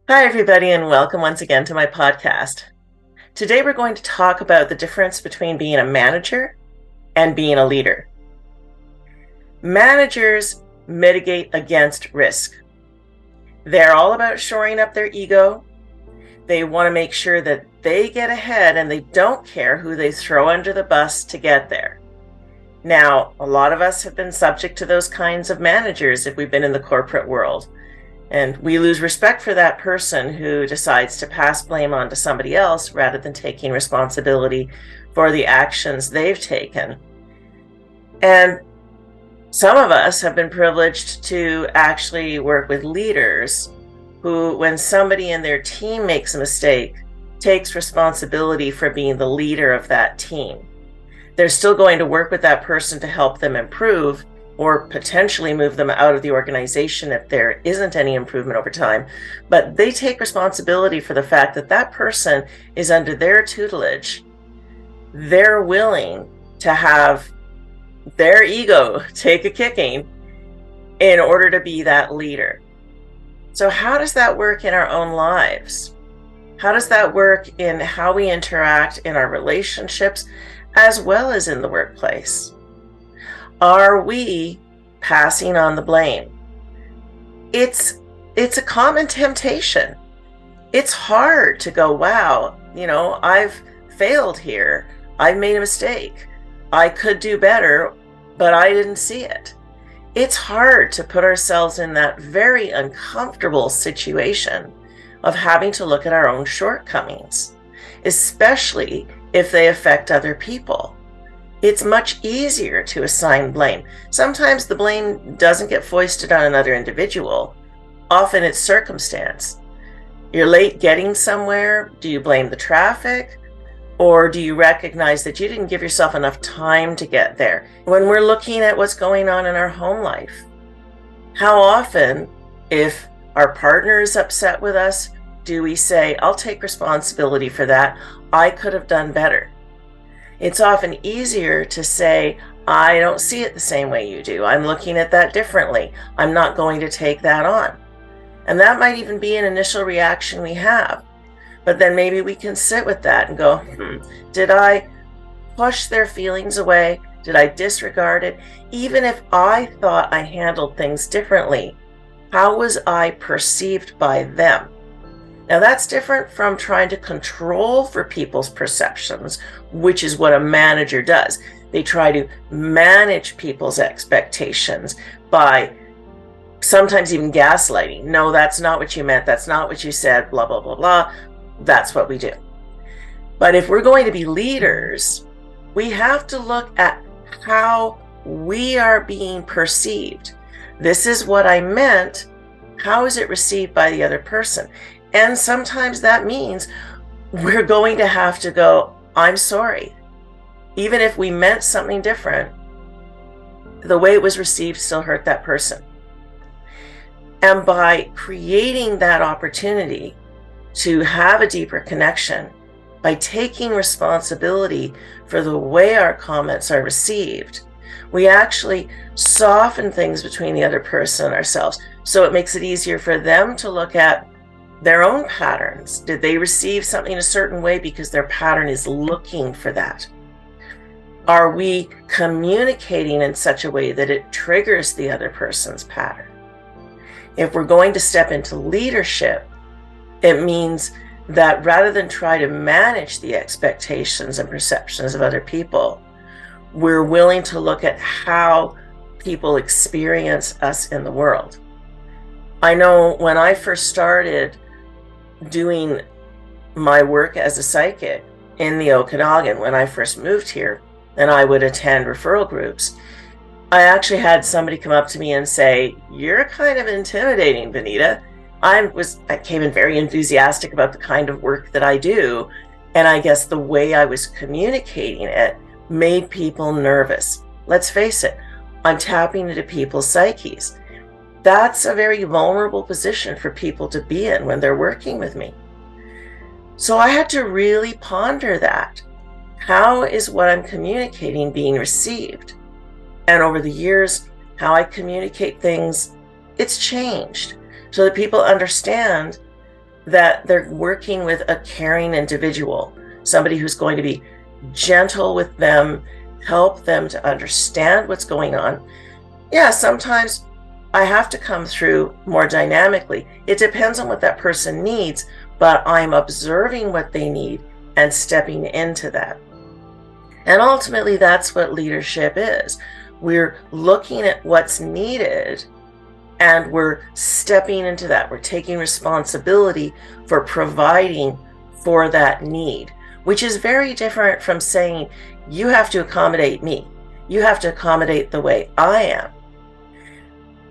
Hi, everybody, and welcome once again to my podcast. Today, we're going to talk about the difference between being a manager and being a leader. Managers mitigate against risk. They're all about shoring up their ego. They want to make sure that they get ahead and they don't care who they throw under the bus to get there. Now, a lot of us have been subject to those kinds of managers if we've been in the corporate world. And we lose respect for that person who decides to pass blame on to somebody else rather than taking responsibility for the actions they've taken. And some of us have been privileged to actually work with leaders who, when somebody in their team makes a mistake, takes responsibility for being the leader of that team. They're still going to work with that person to help them improve, or potentially move them out of the organization if there isn't any improvement over time. But they take responsibility for the fact that that person is under their tutelage. They're willing to have their ego take a kicking in order to be that leader. So how does that work in our own lives? How does that work in how we interact in our relationships as well as in the workplace? Are we passing on the blame? It's a common temptation. It's hard to go, wow, I've failed here. I've made a mistake. I could do better, but I didn't see it. It's hard to put ourselves in that very uncomfortable situation of having to look at our own shortcomings, especially if they affect other people. It's much easier to assign blame. Sometimes the blame doesn't get foisted on another individual. Often it's circumstance. You're late getting somewhere. Do you blame the traffic? Or do you recognize that you didn't give yourself enough time to get there? When we're looking at what's going on in our home life, how often, if our partner is upset with us, do we say, I'll take responsibility for that. I could have done better. It's often easier to say, I don't see it the same way you do. I'm looking at that differently. I'm not going to take that on. And that might even be an initial reaction we have. But then maybe we can sit with that and go, did I push their feelings away? Did I disregard it? Even if I thought I handled things differently, how was I perceived by them? Now, that's different from trying to control for people's perceptions, which is what a manager does. They try to manage people's expectations by sometimes even gaslighting. No, that's not what you meant. That's not what you said, blah, blah, blah, blah. That's what we do. But if we're going to be leaders, we have to look at how we are being perceived. This is what I meant. How is it received by the other person? And sometimes that means we're going to have to go, I'm sorry. Even if we meant something different, the way it was received still hurt that person. And by creating that opportunity to have a deeper connection, by taking responsibility for the way our comments are received, we actually soften things between the other person and ourselves. So it makes it easier for them to look at their own patterns. Did they receive something a certain way because their pattern is looking for that? Are we communicating in such a way that it triggers the other person's pattern? If we're going to step into leadership, it means that rather than try to manage the expectations and perceptions of other people, we're willing to look at how people experience us in the world. I know when I first started doing my work as a psychic in the Okanagan, when I first moved here, and I would attend referral groups, I actually had somebody come up to me and say, you're kind of intimidating, Benita. I came in very enthusiastic about the kind of work that I do, and I guess the way I was communicating it made people nervous. Let's face it, I'm tapping into people's psyches. That's a very vulnerable position for people to be in when they're working with me. So I had to really ponder that. How is what I'm communicating being received? And over the years, how I communicate things, it's changed so that people understand that they're working with a caring individual, somebody who's going to be gentle with them, help them to understand what's going on. Yeah, sometimes I have to come through more dynamically. It depends on what that person needs, but I'm observing what they need and stepping into that. And ultimately, that's what leadership is. We're looking at what's needed and we're stepping into that. We're taking responsibility for providing for that need, which is very different from saying, you have to accommodate me. You have to accommodate the way I am.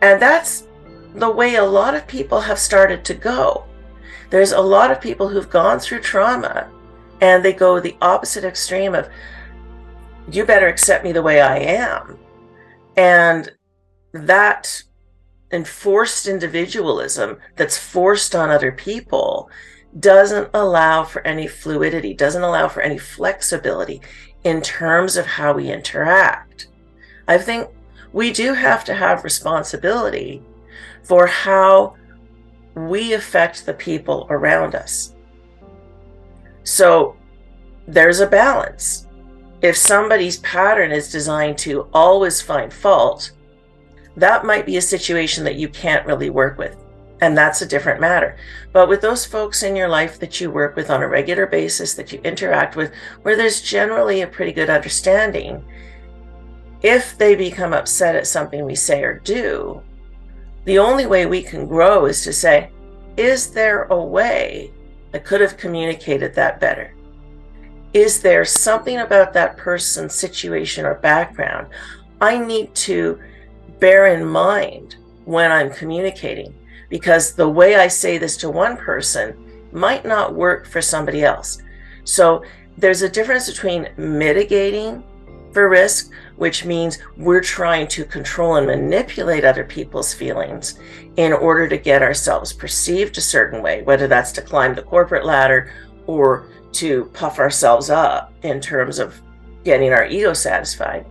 And that's the way a lot of people have started to go. There's a lot of people who've gone through trauma and they go the opposite extreme of, you better accept me the way I am. And that enforced individualism that's forced on other people doesn't allow for any fluidity, doesn't allow for any flexibility in terms of how we interact. I think we do have to have responsibility for how we affect the people around us. So there's a balance. If somebody's pattern is designed to always find fault, that might be a situation that you can't really work with. And that's a different matter. But with those folks in your life that you work with on a regular basis, that you interact with, where there's generally a pretty good understanding, if they become upset at something we say or do, the only way we can grow is to say, is there a way I could have communicated that better? Is there something about that person's situation or background I need to bear in mind when I'm communicating? Because the way I say this to one person might not work for somebody else. So there's a difference between mitigating for risk, which means we're trying to control and manipulate other people's feelings in order to get ourselves perceived a certain way, whether that's to climb the corporate ladder or to puff ourselves up in terms of getting our ego satisfied.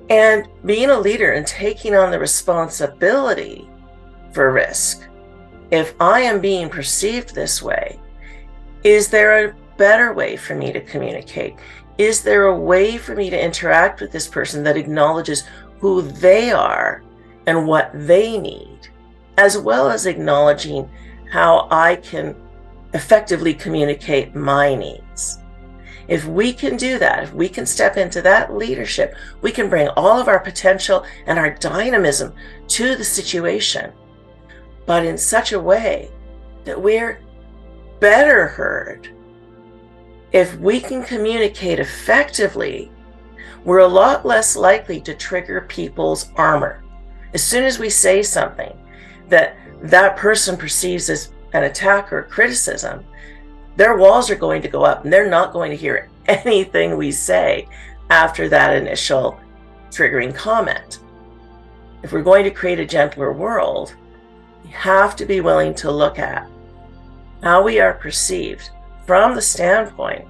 And being a leader and taking on the responsibility for risk. If I am being perceived this way, is there a better way for me to communicate? Is there a way for me to interact with this person that acknowledges who they are and what they need, as well as acknowledging how I can effectively communicate my needs? If we can do that, if we can step into that leadership, we can bring all of our potential and our dynamism to the situation, but in such a way that we're better heard. If we can communicate effectively, we're a lot less likely to trigger people's armor. As soon as we say something that that person perceives as an attack or criticism, their walls are going to go up and they're not going to hear anything we say after that initial triggering comment. If we're going to create a gentler world, we have to be willing to look at how we are perceived from the standpoint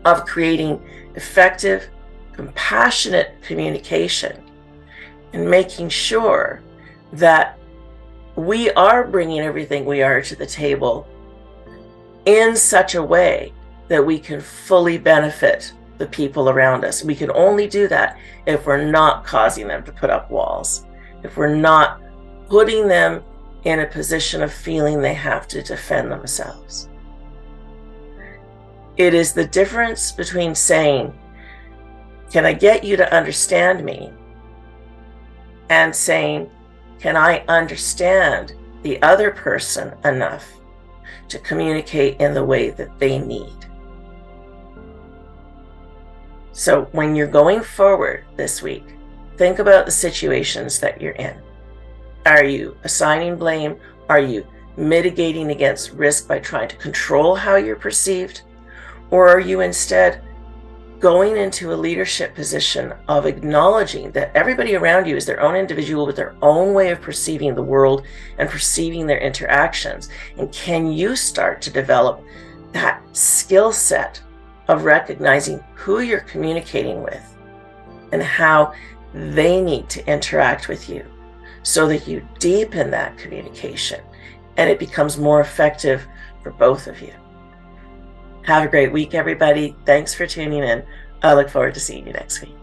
of creating effective, compassionate communication and making sure that we are bringing everything we are to the table in such a way that we can fully benefit the people around us. We can only do that if we're not causing them to put up walls, if we're not putting them in a position of feeling they have to defend themselves. It is the difference between saying, can I get you to understand me? And saying, can I understand the other person enough to communicate in the way that they need? So when you're going forward this week, think about the situations that you're in. Are you assigning blame? Are you mitigating against risk by trying to control how you're perceived? Or are you instead going into a leadership position of acknowledging that everybody around you is their own individual with their own way of perceiving the world and perceiving their interactions? And can you start to develop that skill set of recognizing who you're communicating with and how they need to interact with you so that you deepen that communication and it becomes more effective for both of you. Have a great week, everybody. Thanks for tuning in. I look forward to seeing you next week.